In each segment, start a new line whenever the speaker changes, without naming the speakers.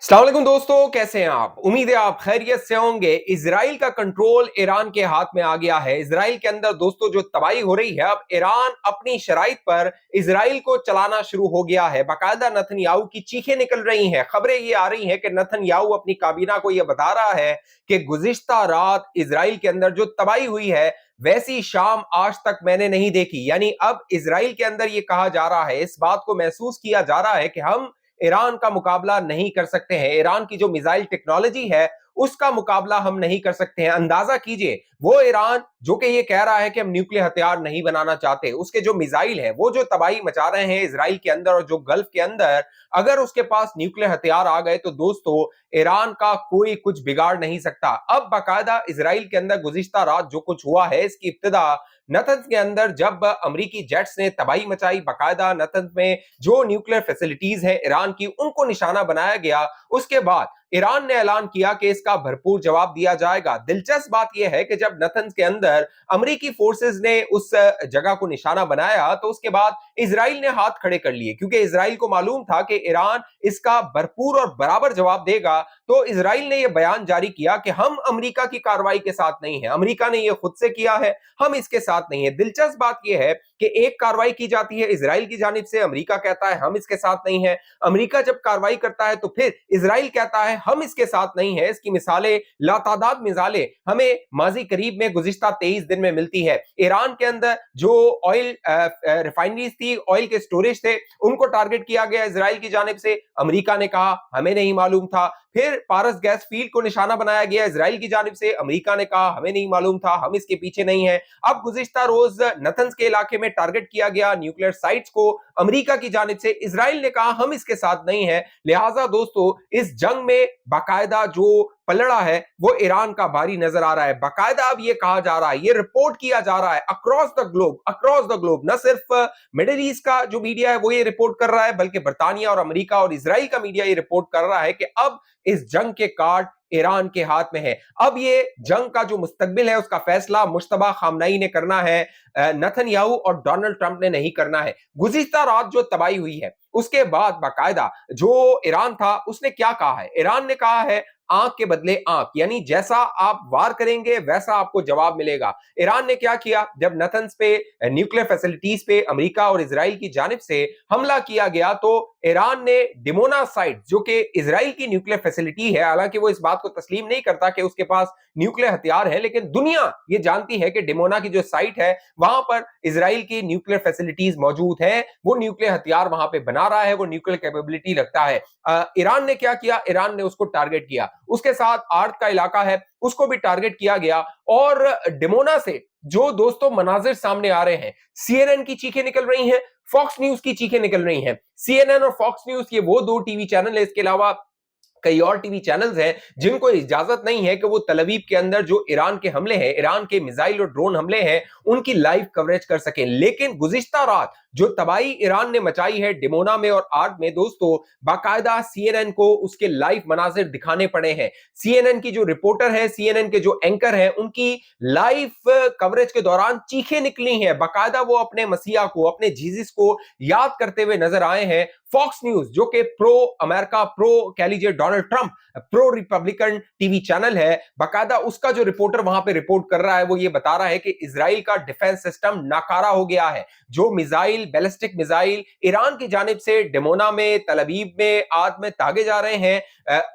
अस्सलाम वालेकुम दोस्तों, कैसे हैं आप? उम्मीद है आप खैरियत से होंगे। इजराइल का कंट्रोल ईरान के हाथ में आ गया है। इजराइल के अंदर दोस्तों जो तबाही हो रही है, अब ईरान अपनी शराइत पर इजराइल को चलाना शुरू हो गया है। बाकायदा नेतन्याहू की चीखें निकल रही हैं। खबरें ये आ रही हैं कि नेतन्याहू अपनी काबीना को यह बता रहा है कि गुज़िश्ता रात इजराइल के अंदर जो तबाही हुई है, वैसी शाम आज तक मैंने नहीं देखी। यानी अब इजराइल के अंदर यह कहा जा रहा है, इस बात को महसूस किया जा रहा है कि हम ईरान का मुकाबला नहीं कर सकते हैं। ईरान की जो मिसाइल टेक्नोलॉजी है, उसका मुकाबला हम नहीं कर सकते हैं। अंदाजा कीजिए, वो ईरान जो कि ये कह रहा है कि हम न्यूक्लियर हथियार नहीं बनाना चाहते, उसके जो मिसाइल है, वो जो तबाही मचा रहे हैं इजराइल के अंदर और जो गल्फ के अंदर, अगर उसके पास न्यूक्लियर हथियार आ गए तो दोस्तों ईरान का कोई कुछ बिगाड़ नहीं सकता। अब बाकायदा इजराइल के अंदर गुज़िश्ता रात जो कुछ हुआ है, इसकी इब्तिदा नतंज के अंदर जब अमेरिकी जेट्स ने तबाही मचाई, बाकायदा नतंज में जो न्यूक्लियर फैसिलिटीज है ईरान की, उनको निशाना बनाया गया। उसके बाद ईरान ने ऐलान किया कि इसका भरपूर जवाब दिया जाएगा। दिलचस्प बात यह है कि जब नतंज के अंदर अमेरिकी फोर्सेस ने उस जगह को निशाना बनाया, तो उसके बाद इजराइल ने हाथ खड़े कर लिए, क्योंकि इजराइल को मालूम था कि ईरान इसका भरपूर और बराबर जवाब देगा। तो इजराइल ने यह बयान जारी किया कि हम अमेरिका की कार्रवाई के साथ नहीं है, अमेरिका ने यह खुद से किया है, हम इसके साथ नहीं है। दिलचस्प बात यह है कि एक कार्रवाई की जाती है इजराइल की जानिब से, अमेरिका कहता है हम इसके साथ नहीं है। अमेरिका जब कार्रवाई करता है तो फिर इजराइल कहता है हम इसके साथ नहीं है। इसकी मिसालें, लातादाद मिसालें हमें माजी करीब में गुज़िश्ता 23 दिन में मिलती है। ईरान के अंदर जो ऑयल रिफाइनरीज थी, ऑयल के स्टोरेज थे, उनको टारगेट किया गया इजराइल की जानिब से। अमेरिका ने कहा हमें नहीं मालूम था। फिर पारस गैस फील्ड को निशाना बनाया गया इजराइल की जानिब से, अमेरिका ने कहा हमें नहीं मालूम था, हम इसके पीछे नहीं है। अब गुज़िश्ता रोज नतंज के इलाके में टारगेट किया गया न्यूक्लियर साइट्स को अमेरिका की जानिब से, इजराइल ने कहा हम इसके साथ नहीं है। लिहाजा दोस्तों इस जंग में बाकायदा जो पलड़ा है वो ईरान का भारी नजर आ रहा है। बाकायदा अब ये कहा जा रहा है, ये रिपोर्ट किया जा रहा है अक्रॉस द ग्लोब, न सिर्फ मिडिल ईस्ट का जो मीडिया है वो ये रिपोर्ट कर रहा है, बल्कि बर्तानिया और अमेरिका और इजराइल का मीडिया ये रिपोर्ट कर रहा है कि अब इस जंग के कार्ड ईरान के हाथ में है। अब ये जंग का जो मुस्तकबिल है उसका फैसला मुश्तबा खामनई ने करना है, नेतन्याहू और डोनाल्ड ट्रंप ने नहीं करना है। गुज़िश्ता रात जो तबाही हुई है, उसके बाद बाकायदा जो ईरान था उसने क्या कहा है? ईरान ने कहा है आंख के बदले आंख, यानी जैसा आप वार करेंगे वैसा आपको जवाब मिलेगा। ईरान ने क्या किया, जब नतंज पे न्यूक्लियर फैसिलिटीज पे अमेरिका और इजराइल की जानिब से हमला किया गया, तो ईरान ने डिमोना साइट जो कि इजराइल की न्यूक्लियर फैसिलिटी है, हालांकि वो इस बात को तस्लीम नहीं करता कि उसके पास न्यूक्लियर हथियार है, लेकिन दुनिया ये जानती है कि डिमोना की जो साइट है वहां पर इजराइल की न्यूक्लियर फैसिलिटीज मौजूद है, वो न्यूक्लियर हथियार वहां पे बना रहा है, वो न्यूक्लियर कैपेबिलिटी रखता है। ईरान ने क्या किया, ईरान ने उसको टारगेट किया। उसके साथ आर्ट का इलाका है, उसको भी टारगेट किया गया। और डिमोना से जो दोस्तों मनाजिर सामने आ रहे हैं, सीएनएन की चीखें निकल रही हैं, फॉक्स न्यूज की चीखें निकल रही हैं। सीएनएन और फॉक्स न्यूज ये वो दो टीवी चैनल है, इसके अलावा कई और टीवी चैनल्स हैं जिनको इजाजत नहीं है कि वो तल अवीव के अंदर जो ईरान के हमले हैं, ईरान के मिसाइल और ड्रोन हमले हैं, उनकी लाइव कवरेज कर सकें। लेकिन गुज़िश्ता रात जो तबाही ईरान ने मचाई है डिमोना में और आर्ट में, दोस्तों बाकायदा सीएनएन को उसके लाइव मनाजिर दिखाने पड़े हैं। सीएनएन की जो रिपोर्टर है, सीएनएन के जो एंकर हैं, उनकी लाइव कवरेज के दौरान चीखें निकली हैं। बाकायदा वो अपने मसीहा को, अपने जीसस को याद करते हुए नजर आए हैं। फॉक्स न्यूज जो कि प्रो अमेरिका, प्रो कह लीजिए Donald Trump, pro Republican TV channel है, बाकायदा उसका जो रिपोर्टर वहां पे रिपोर्ट कर रहा है वो ये बता रहा है कि इजराइल का डिफेंस सिस्टम नाकारा हो गया है। जो मिसाइल, बैलिस्टिक मिसाइल ईरान की जानिब से डिमोना में, तल अवीव में, आद में दागे जा रहे हैं,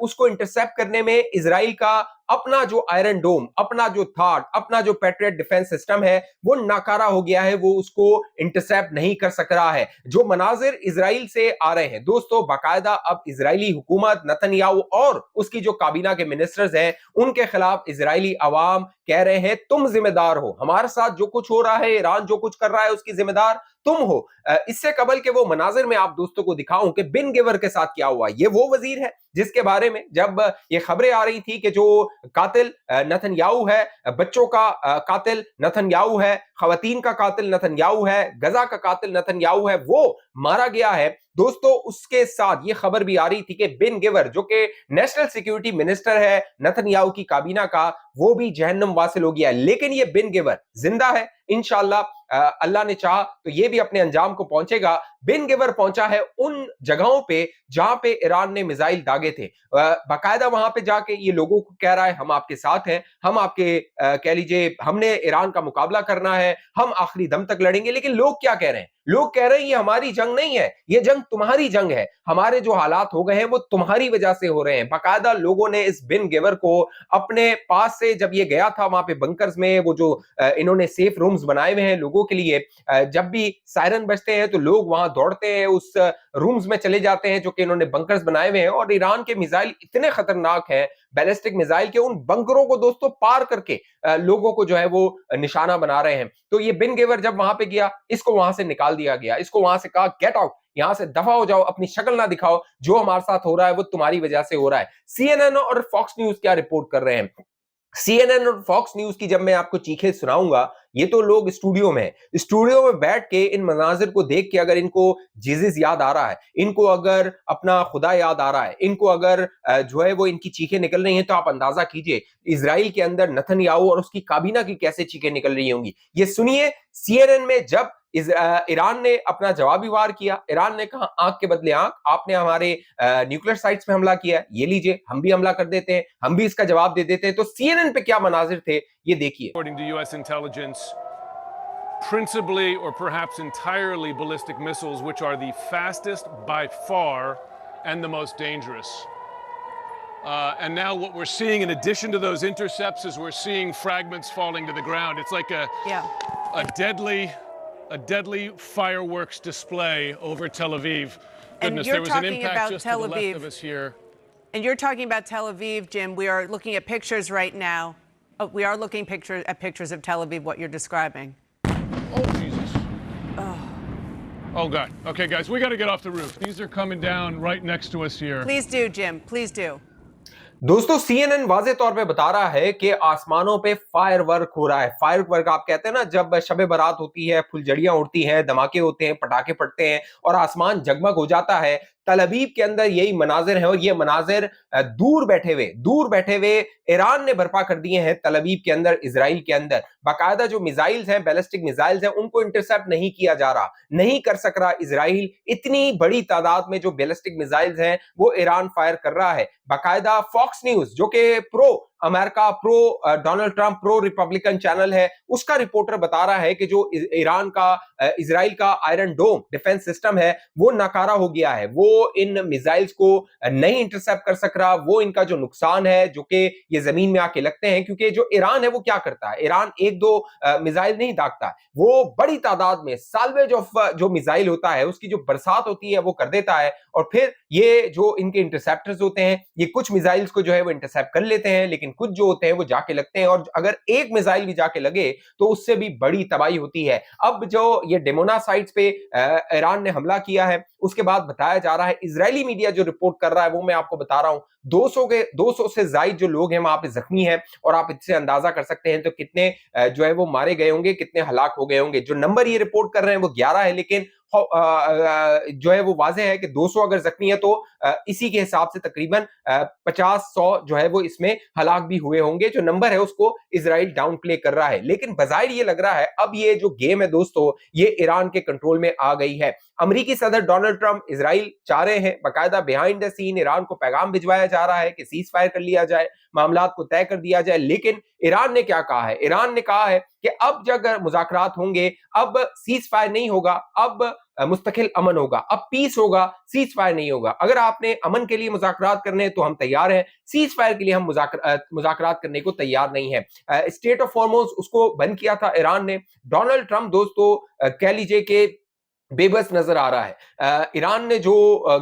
उसको इंटरसेप्ट करने में इजराइल का अपना जो आयरन डोम, अपना जो थाट, अपना जो पैट्रियट डिफेंस सिस्टम है वो नाकारा हो गया है, वो उसको इंटरसेप्ट नहीं कर सक रहा है। जो मनाजिर इजराइल से आ रहे हैं दोस्तों, बाकायदा अब इजरायली हुकूमत, नेतन्याहू और उसकी जो काबीना के मिनिस्टर्स हैं, उनके खिलाफ इजरायली अवाम कह रहे हैं तुम जिम्मेदार हो, हमारे साथ जो कुछ हो रहा है, ईरान जो कुछ कर रहा है उसकी जिम्मेदार तुम हो। इससे कबल के वो मनाजिर में आप दोस्तों को दिखाऊं कि बिन गिवर के साथ क्या हुआ। ये वो वजीर है जिसके बारे में जब ये खबरें आ रही थी कि जो कातिल नेतन्याहू है, बच्चों का कातिल नेतन्याहू है, खवातीन का कातिल नेतन्याहू है, गजा का कातिल नेतन्याहू है, वो मारा गया है दोस्तों, उसके साथ ये खबर भी आ रही थी कि बिन गिवर जो कि नेशनल सिक्योरिटी मिनिस्टर है नेतन्याहू की काबीना का, वो भी जहन्नम वासिल हो गया है। लेकिन ये बिन गिवर जिंदा है, इंशाल्लाह अल्लाह ने चाहा तो ये भी अपने अंजाम को पहुंचेगा। बिन गिवर पहुंचा है उन जगहों पे जहां पे ईरान ने मिसाइल दागे थे, बाकायदा वहां पे जाके ये लोगों को कह रहा है हम आपके साथ हैं, हम आपके कह लीजिए हमने ईरान का मुकाबला करना है, हम आखिरी दम तक लड़ेंगे। लेकिन लोग क्या कह रहे हैं? लोग कह रहे हैं ये हमारी जंग नहीं है, ये जंग तुम्हारी जंग है, हमारे जो हालात हो गए हैं वो तुम्हारी वजह से हो रहे हैं। बाकायदा लोगों ने इस बिन गिवर को अपने पास से, जब ये गया था वहां पे बंकर्स में, वो जो इन्होंने सेफ रूम्स बनाए हुए हैं लोगों के लिए, जब भी सायरन बजते हैं तो लोग वहां दौड़ते हैं, उस रूम्स में चले जाते हैं जो कि इन्होंने बंकर्स बनाए हुए हैं। और ईरान के मिसाइल इतने खतरनाक हैं, बैलिस्टिक मिसाइल के, उन बंकरों को दोस्तों पार करके लोगों को जो है वो निशाना बना रहे हैं। तो ये बिन गिवर जब वहां पे गया, इसको वहां से निकाल दिया गया, इसको वहां से कहा गेट आउट, यहां से दफा हो जाओ, अपनी शक्ल ना दिखाओ, जो हमारे साथ हो रहा है वो तुम्हारी वजह से हो रहा है। सीएनएन और फॉक्स न्यूज क्या रिपोर्ट कर रहे हैं? सीएनएन और फॉक्स न्यूज की जब मैं आपको चीखें सुनाऊंगा, ये तो लोग स्टूडियो में बैठ के इन मनाजिर को देख के अगर इनको जीसस याद आ रहा है, इनको अगर अपना खुदा याद आ रहा है, इनको अगर जो है वो इनकी चीखें निकल रही हैं, तो आप अंदाजा कीजिए इजराइल के अंदर नेतन्याहू और उसकी काबीना की कैसे चीखें निकल रही होंगी। ये सुनिए, सीएनएन में जब ईरान ने अपना जवाबी वार किया, ईरान ने कहा आंख के बदले आंख, आपने हमारे न्यूक्लियर साइट्स पे हमला किया है, ये लीजिए हम भी हमला कर देते हैं, हम भी इसका जवाब दे देते हैं। तो सीएनएन पे क्या मनाजिर थे ये देखिए।
According to US intelligence, principally or perhaps entirely ballistic missiles, which are the fastest by far and the most dangerous. And now what we're seeing in addition to those intercepts is we're seeing fragments falling to the ground. It's like a deadly fireworks display over Tel Aviv. Goodness, there was an impact just to the left of us here.
And you're talking about Tel Aviv, Jim. We are looking at pictures right now. Oh, we are looking at pictures of Tel Aviv, what you're describing.
Oh, Jesus. Oh, God. Okay, guys, we got to get off the roof. These are coming down right next to us here.
Please do, Jim. Please do.
दोस्तों CNN वाजे तौर पे बता रहा है कि आसमानों पे फायर वर्क हो रहा है। फायर वर्क आप कहते हैं ना, जब शबे बारात होती है, फुलझड़ियां उड़ती हैं, धमाके होते हैं, पटाखे फटते हैं और आसमान जगमग हो जाता है। तल अवीव के अंदर यही मनाजिर है और ये मनाजिर दूर बैठे हुए ईरान ने बर्पा कर दिए हैं तल अवीव के अंदर, इजराइल के अंदर। बाकायदा जो मिसाइल्स हैं, बैलिस्टिक मिसाइल्स हैं, उनको इंटरसेप्ट नहीं किया जा रहा, नहीं कर सक रहा इजराइल। इतनी बड़ी तादाद में जो बैलिस्टिक मिसाइल्स हैं वो ईरान फायर कर रहा है। बाकायदा फॉक्स न्यूज जो कि pro America, pro Donald Trump, pro Republican channel है, उसका रिपोर्टर बता रहा है कि जो ईरान का इजराइल का आयरन डोम डिफेंस सिस्टम है वो नाकारा हो गया है, वो इन मिसाइल्स को नहीं इंटरसेप्ट कर सक रहा। वो इनका जो नुकसान है जो कि ये जमीन में आके लगते हैं, क्योंकि जो ईरान है वो क्या करता है, ईरान एक दो मिसाइल नहीं दागता, वो बड़ी तादाद में साल्वेज ऑफ जो मिसाइल होता है उसकी जो बरसात होती है वो कर देता है। और फिर ये जो इनके इंटरसेप्टर्स होते हैं, ये कुछ मिसाइल्स को जो है वो इंटरसेप्ट कर लेते हैं, लेकिन कुछ जो होते हैं वो जाके लगते हैं, और अगर एक मिसाइल भी जाके लगे तो उससे भी बड़ी तबाही होती है। अब जो ये डेमोना साइट्स पे ईरान ने हमला किया है, उसके बाद बताया जा रहा है, इजरायली मीडिया जो रिपोर्ट कर रहा है वो मैं आपको बता रहा हूं, 200 से ज्यादा जो लोग हैं वहां पे जख्मी हैं, और आप इससे अंदाजा कर सकते हैं तो कितने जो है वो मारे गए होंगे, कितने हलाक हो गए होंगे। जो नंबर ये रिपोर्ट कर रहे हैं वो 11 है, लेकिन जो है वो वाज़ेह है कि 200 अगर जख्मी है तो इसी के हिसाब से तकरीबन 50-100 जो है वो इसमें हलाक भी हुए होंगे। जो नंबर है उसको इजराइल डाउन प्ले कर रहा है, लेकिन बजाहिर ये लग रहा है अब ये जो गेम है दोस्तों ये ईरान के कंट्रोल में आ गई है। अमेरिकी सदर डोनाल्ड ट्रंप इजराइल चाह रहे हैं, बाकायदा बिहाइंड द सीन ईरान को पैगाम भिजवाया जा रहा है कि सीज फायर कर लिया जाए, मामलात को तय कर दिया जाए। लेकिन ईरान ने क्या कहा है? ईरान ने कहा है कि अब जब मुज़ाकरात होंगे, अब सीज फायर नहीं होगा, अब मुस्तकिल अमन होगा, अब पीस होगा, सीज फायर नहीं होगा। अगर आपने अमन के लिए मुज़ाकरात करने तो हम तैयार हैं, सीज फायर के लिए हम मुज़ाकरात करने को तैयार नहीं है। स्टेट ऑफ हॉर्मोज उसको बंद किया था ईरान ने। डोनाल्ड ट्रंप दोस्तों कह लीजिए कि बेबस नजर आ रहा है। ईरान ने जो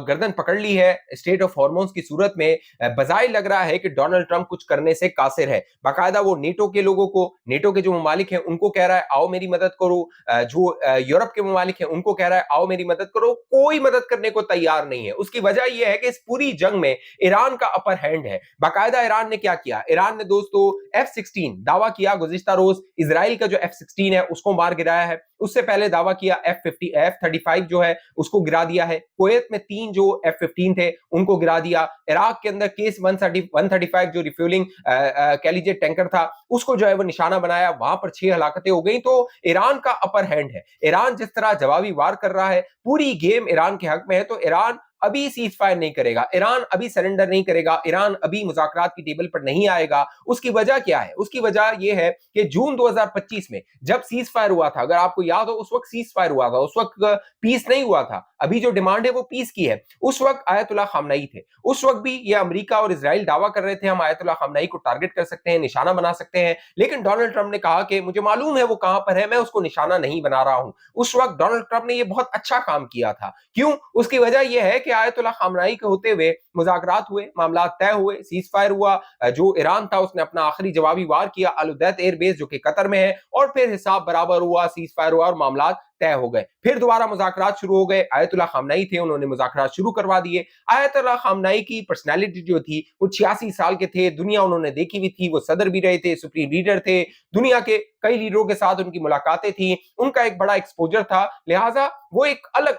गर्दन पकड़ ली है स्टेट ऑफ हॉर्मोन्स की सूरत में, बजाय लग रहा है कि डोनाल्ड ट्रंप कुछ करने से कासिर है। बाकायदा वो नेटो के लोगों को, नेटो के जो ममालिक हैं उनको कह रहा है आओ मेरी मदद करो, जो यूरोप के ममालिक हैं उनको कह रहा है आओ मेरी मदद करो, कोई मदद करने को तैयार नहीं है। उसकी वजह यह है कि इस पूरी जंग में ईरान का अपर हैंड है। बाकायदा ईरान ने क्या किया? ईरान ने दोस्तों F-16 दावा किया गुज़िश्ता रोज, इजराइल का जो F-16 है उसको मार गिराया है। उससे पहले दावा किया F-35 जो है उसको गिरा दिया है। कुवैत में 3 जो F-15 थे उनको गिरा दिया। इराक के अंदर केस 135 जो रिफ्यूलिंग कह लीजिए टैंकर था उसको जो है वो निशाना बनाया, वहां पर 6 हलाकतें हो गई। तो ईरान का अपर हैंड है। ईरान जिस तरह जवाबी वार कर रहा है, पूरी गेम ईरान के हक में है। तो ईरान अभी सीज फायर नहीं करेगा, ईरान अभी सरेंडर नहीं करेगा, ईरान अभी मुज़ाकरात की टेबल पर नहीं आएगा। उसकी वजह क्या है? उसकी वजह यह है कि जून 2025 में जब सीज फायर हुआ था, अगर आपको याद हो, उस वक्त सीज फायर हुआ था, उस वक्त पीस नहीं हुआ था। अभी जो डिमांड है वो पीस की है। उस वक्त आयतुल्लाह खामनई थे। उस वक्त भी ये अमेरिका और इजराइल दावा कर रहे थे हम आयतुल्लाह खामनई को टारगेट कर सकते हैं, निशाना बना सकते हैं। लेकिन डोनाल्ड ट्रंप ने कहा कि मुझे मालूम है वो कहां पर है, मैं उसको निशाना नहीं बना रहा हूं। उस वक्त डोनाल्ड ट्रंप ने ये बहुत अच्छा काम किया था। क्यों? उसकी वजह यह है कि आयतुल्लाह खामनई के होते हुए मुज़ाकरात हुए, मामला तय हुए, सीज फायर हुआ। जो ईरान था उसने अपना आखिरी जवाबी वार किया अल उदैद एयरबेस जो कि कतर में है, और फिर हिसाब बराबर हुआ, सीज फायर हुआ और मामला तय हो गए। फिर दोबारा मुज़ाकरात शुरू हो गए। आयतुल्लाह खामनई थे, उन्होंने मुज़ाकरात शुरू करवा दिए। आयतुल्लाह खामनई की पर्सनैलिटी जो थी वो 86 साल के थे, दुनिया उन्होंने देखी हुई थी, वो सदर भी रहे थे, सुप्रीम लीडर थे, दुनिया के कई लीडरों के साथ उनकी मुलाकातें थी, उनका एक बड़ा एक्सपोजर था। लिहाजा वो एक अलग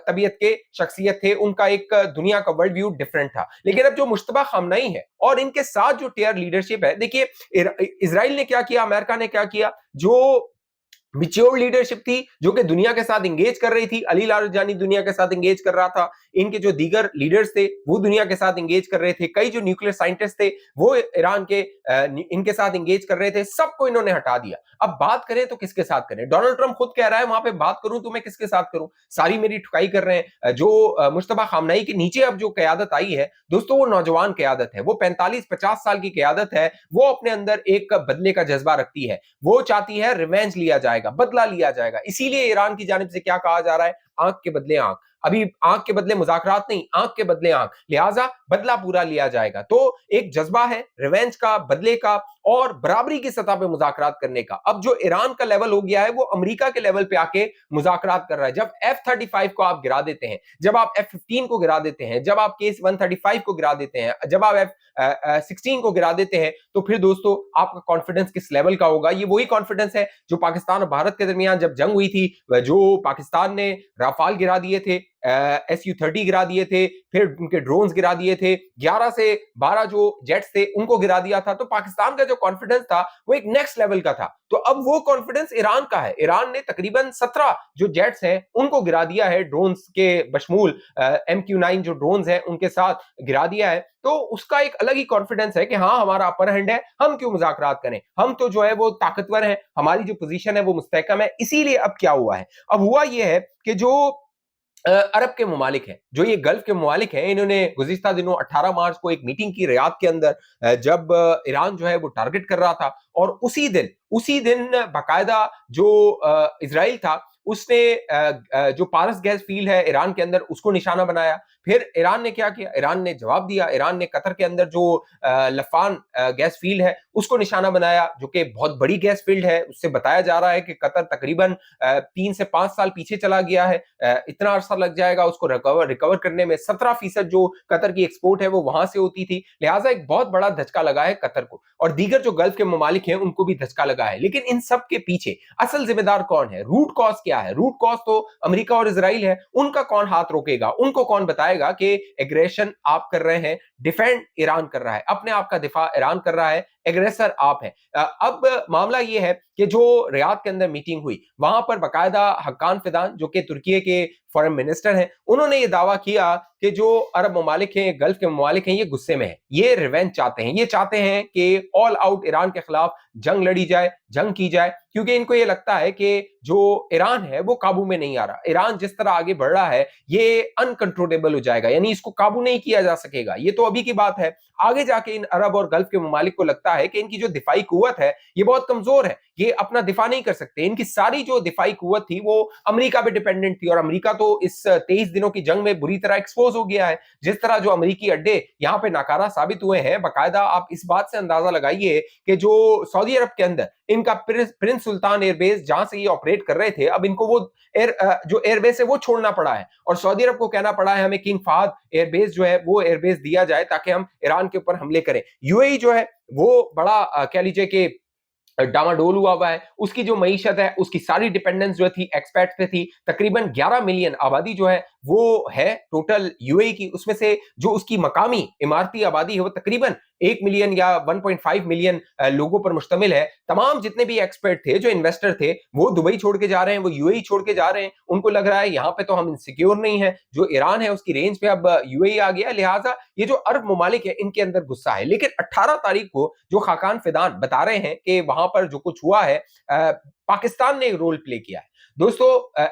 तबीयत के शख्सियत थे, उनका एक दुनिया का वर्ल्ड व्यू डिफरेंट था। लेकिन अब जो मुश्तबा खामनई है और इनके साथ जो टियर लीडरशिप है, देखिए इजराइल ने क्या किया, अमेरिका ने क्या किया, जो मिच्योर लीडरशिप थी जो कि दुनिया के साथ इंगेज कर रही थी। अली लारजानी दुनिया के साथ इंगेज कर रहा था, इनके जो दीगर लीडर्स थे वो दुनिया के साथ इंगेज कर रहे थे, कई जो न्यूक्लियर साइंटिस्ट थे वो ईरान के इनके साथ इंगेज कर रहे थे, सबको इन्होंने हटा दिया। अब बात करें तो किसके साथ करें? डोनाल्ड ट्रंप खुद कह रहा है वहां पे बात करूं तो मैं किसके साथ करूं, सारी मेरी ठुकाई कर रहे हैं। जो मुश्तबा खामनई के नीचे अब जो क़यादत आई है दोस्तों, वो नौजवान क़यादत है, वो 45-50 साल की क़यादत है। वो अपने अंदर एक बदले का जज्बा रखती है, वो चाहती है रिवेंज लिया जाएगा, बदला लिया जाएगा। इसीलिए ईरान की जानिब से क्या कहा जा रहा है, आंख के बदले आंख। अभी आंख के बदले मुज़ाकरात नहीं, आंख के बदले आंख, लिहाजा बदला पूरा लिया जाएगा। तो एक जज्बा है रिवेंज का, बदले का और बराबरी की सतह पे मुज़ाकरात करने का। अब जो ईरान का लेवल हो गया है वो अमेरिका के लेवल पे आके मुज़ाकरात कर रहा है। जब F-35 को आप गिरा देते हैं, जब आप F-15 को गिरा देते हैं, जब आप केस 135 को गिरा देते हैं, जब आप F-16 को गिरा देते हैं, तो फिर दोस्तों आपका कॉन्फिडेंस किस लेवल का होगा? ये वही कॉन्फिडेंस है जो पाकिस्तान और भारत के दरमियान जब जंग हुई थी, जो पाकिस्तान ने राफाल गिरा दिए थे, Su-30 गिरा दिए थे, फिर उनके ड्रोन्स गिरा दिए थे, 11 से 12 जो जेट्स थे उनको गिरा दिया था। तो पाकिस्तान का जो कॉन्फिडेंस था वो एक नेक्स्ट लेवल का था। तो अब वो कॉन्फिडेंस ईरान का है। ईरान ने तकरीबन 17 जो जेट्स हैं उनको गिरा दिया है, ड्रोन्स के बशमूल MQ-9 जो ड्रोन्स हैं उनके साथ गिरा दिया है। तो उसका एक अलग ही कॉन्फिडेंस है कि हाँ हमारा अपर हैंड है, हम क्यों मुज़ाकरात करें, हम तो जो है वो ताकतवर हैं, हमारी जो पोजीशन है वो मुस्तहकम है। इसीलिए अब क्या हुआ है, अब हुआ ये है कि जो अरब के ममालिक हैं, जो ये गल्फ के ममालिक हैं, इन्होंने गुज़िश्ता दिनों 18 मार्च को एक मीटिंग की रियाद के अंदर, जब ईरान जो है वो टारगेट कर रहा था, और उसी दिन बाकायदा जो इजराइल था उसने जो पारस गैस फील्ड है ईरान के अंदर उसको निशाना बनाया। फिर ईरान ने क्या किया, ईरान ने जवाब दिया, ईरान ने कतर के अंदर जो लफान गैस फील्ड है उसको निशाना बनाया, जो कि बहुत बड़ी गैस फील्ड है। उससे बताया जा रहा है कि कतर तकरीबन 3 से 5 साल पीछे चला गया है, इतना अरसा लग जाएगा उसको रिकवर करने में। 17% जो कतर की एक्सपोर्ट है वो वहां से होती थी, लिहाजा एक बहुत बड़ा धचका लगा है कतर को, और दीगर जो गल्फ के ममालिक हैं उनको भी धचका लगा है। लेकिन इन सब के पीछे असल जिम्मेदार कौन है, रूट कॉज क्या है? रूट कॉज तो अमेरिका और इजराइल है। उनका कौन हाथ रोकेगा, उनको कौन बताएगा कि एग्रेशन आप कर रहे हैं, डिफेंड ईरान कर रहा है, अपने आप का दिफा ईरान कर रहा है, एग्रेसर आप हैं। अब मामला यह है कि जो रियाद के अंदर मीटिंग हुई वहां पर बाकायदा हक्कान फिदान जो कि तुर्की के फॉरेन मिनिस्टर हैं, उन्होंने ये दावा किया कि जो अरब ममालिक हैं, गल्फ के ममालिक हैं, ये गुस्से में हैं, ये रिवेंज चाहते हैं, ये चाहते हैं कि ऑल आउट ईरान के खिलाफ जंग लड़ी जाए, जंग की जाए, क्योंकि इनको ये लगता है कि जो ईरान है वो काबू में नहीं आ रहा। ईरान जिस तरह आगे बढ़ रहा है ये अनकंट्रोलेबल हो जाएगा, यानी इसको काबू नहीं किया जा सकेगा। ये तो अभी की बात है, आगे जाके इन अरब और गल्फ के ममालिक को लगता है कि इनकी जो दिफाई कुव्वत है ये बहुत कमजोर है, ये अपना दिफा नहीं कर सकते। इनकी सारी जो दिफाई कुव्वत थी वो अमेरिका पे डिपेंडेंट थी, और अमेरिका तो इस 23 दिनों की जंग में बुरी तरह एक्सपोज हो गया है। जिस तरह जो अमेरिकी अड्डे यहाँ पे नाकारा साबित हुए हैं, बाकायदा आप इस बात से अंदाजा लगाइए कि जो सऊदी अरब के अंदर इनका प्रिंस सुल्तान एयरबेस जहां से ये ऑपरेट कर रहे थे, अब इनको वो जो एयरबेस है वो छोड़ना पड़ा है, और सऊदी अरब को कहना पड़ा है हमें किंग फहद एयरबेस जो है वो एयरबेस दिया जाए ताकि हम ईरान के ऊपर हमले करें। यूएई जो है वो बड़ा कह लीजिए कि डामाडोल हुआ है, उसकी जो मईशत है उसकी सारी डिपेंडेंस जो थी एक्सपेट पे थी। तकरीबन 11 मिलियन आबादी जो है वो है टोटल यूएई की, उसमें से जो उसकी मकामी इमारती आबादी है वो तकरीबन 1 मिलियन या 1.5 मिलियन लोगों पर मुश्तमिल है। तमाम जितने भी एक्सपर्ट थे, जो इन्वेस्टर थे, वो दुबई छोड़ के जा रहे हैं, वो यूएई छोड़ के जा रहे हैं। उनको लग रहा है यहाँ पे तो हम इनसिक्योर नहीं है, जो ईरान है उसकी रेंज पे अब यूएई आ गया, लिहाजा ये जो अरब ममालिक है इनके अंदर गुस्सा है। लेकिन 18 तारीख को जो खाकान फिदान बता रहे हैं कि वहां पर जो कुछ हुआ है, पाकिस्तान ने एक रोल प्ले किया है। दोस्तों,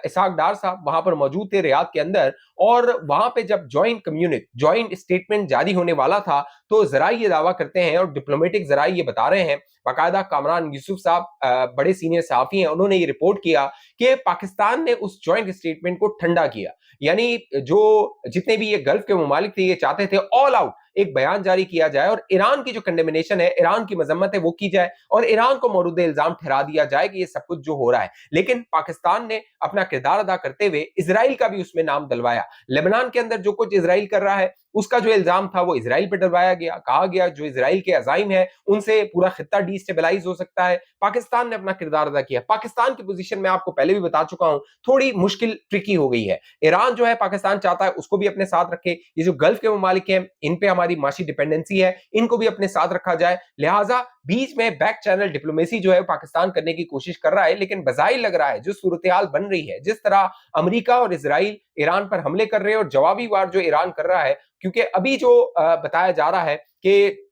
इसहाक डार साहब वहां पर मौजूद थे रियाद के अंदर, और वहां पे जब ज्वाइंट स्टेटमेंट जारी होने वाला था, तो जराई ये दावा करते हैं और डिप्लोमेटिक जराई ये बता रहे हैं, बाकायदा कामरान यूसुफ साहब बड़े सीनियर सहाफी हैं, उन्होंने ये रिपोर्ट किया कि पाकिस्तान ने उस ज्वाइंट स्टेटमेंट को ठंडा किया। यानी जो जितने भी ये गल्फ के ममालिक थे, ये चाहते थे ऑल आउट एक बयान जारी किया जाए और ईरान की जो कंडेमिनेशन है, ईरान की मजम्मत है, वो की जाए और ईरान को मौरूद इल्जाम ठहरा दिया जाए कि ये सब कुछ जो हो रहा है। लेकिन पाकिस्तान ने अपना किरदार अदा करते हुए इजराइल का भी उसमें नाम डलवाया। लेबनान के अंदर जो कुछ इजराइल कर रहा है, उसका जो इल्जाम था वो इजराइल पे डलवाया गया। कहा गया जो इजराइल के अजाइम है उनसे पूरा खित्ता डिस्टेबलाइज हो सकता है। पाकिस्तान ने अपना किरदार अदा किया। पाकिस्तान की पोजीशन में आपको पहले भी बता चुका हूं, थोड़ी मुश्किल ट्रिकी हो गई है। ईरान जो है, पाकिस्तान चाहता है उसको भी अपने साथ रखे। ये जो गल्फ के ममालिक हैं, इन पे हमारी माशी डिपेंडेंसी है, इनको भी अपने साथ रखा जाए। लिहाजा बीच में बैक चैनल डिप्लोमेसी जो है पाकिस्तान करने की कोशिश कर रहा है। लेकिन बजाय लग रहा है जो सूरत हाल बन रही है, जिस तरह अमेरिका और इजराइल ईरान पर हमले कर रहे हैं और जवाबी वार जो ईरान कर रहा है, क्योंकि अभी जो बताया जा रहा है कि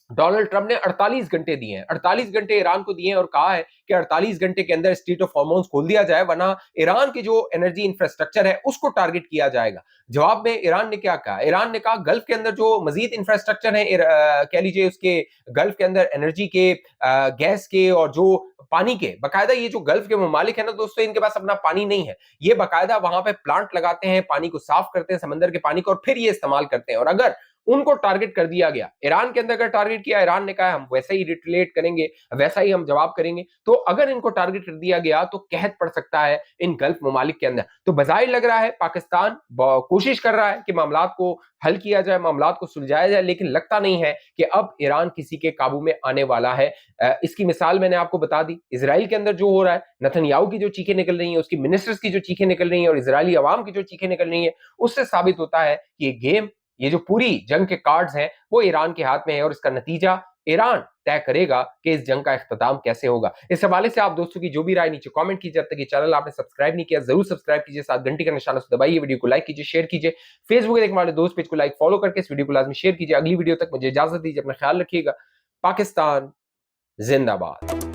डोनाल्ड ट्रंप ने 48 घंटे दिए हैं, 48 घंटे ईरान को दिए हैं और कहा है कि 48 घंटे के अंदर स्ट्रेट ऑफ हॉर्मोन्स खोल दिया जाए, वरना ईरान की जो एनर्जी इंफ्रास्ट्रक्चर है उसको टारगेट किया जाएगा। जवाब में ईरान ने क्या कहा? ईरान ने कहा गल्फ के अंदर जो मजीद इंफ्रास्ट्रक्चर है, कह लीजिए उसके गल्फ के अंदर एनर्जी के, गैस के और जो पानी के, बाकायदा ये जो गल्फ के ममालिक है ना दोस्तों, इनके पास अपना पानी नहीं है। ये बाकायदा वहां पे प्लांट लगाते हैं, पानी को साफ करते हैं, समंदर के पानी को, और फिर ये इस्तेमाल करते हैं। और अगर उनको टारगेट कर दिया गया, ईरान के अंदर अगर टारगेट किया, ईरान ने कहा हम वैसा ही रिटेलिएट करेंगे, वैसा ही हम जवाब करेंगे, तो अगर इनको टारगेट कर दिया गया तो कहत पड़ सकता है इन गल्फ ममालिक के अंदर। तो बजाय लग रहा है पाकिस्तान कोशिश कर रहा है कि मामलात को हल किया जाए, मामलात को सुलझाया जाए, लेकिन लगता नहीं है कि अब ईरान किसी के काबू में आने वाला है। इसकी मिसाल मैंने आपको बता दी, इजराइल के अंदर जो हो रहा है, नेतन्याहू की जो चीखें निकल रही हैं, उसकी मिनिस्टर्स की जो चीखें निकल रही हैं और इजरायली अवाम की जो चीखें निकल रही हैं, उससे साबित होता है कि ये गेम, ये जो पूरी जंग के कार्ड्स हैं, वो ईरान के हाथ में है और इसका नतीजा ईरान तय करेगा कि इस जंग का इख्तिताम कैसे होगा। इस हवाले से आप दोस्तों की जो भी राय नीचे कमेंट कीजिए। जब तक ये चैनल आपने सब्सक्राइब नहीं किया, जरूर सब्सक्राइब कीजिए, साथ घंटी का निशान उस दबाइए, वीडियो को लाइक कीजिए, शेयर कीजिए, फेसबुक देखने वाले दोस्त पेज को लाइक फॉलो करके इस वीडियो को लाजमी शेयर कीजिए। अगली वीडियो तक मुझे इजाजत दीजिए, अपना ख्याल रखिएगा। पाकिस्तान जिंदाबाद।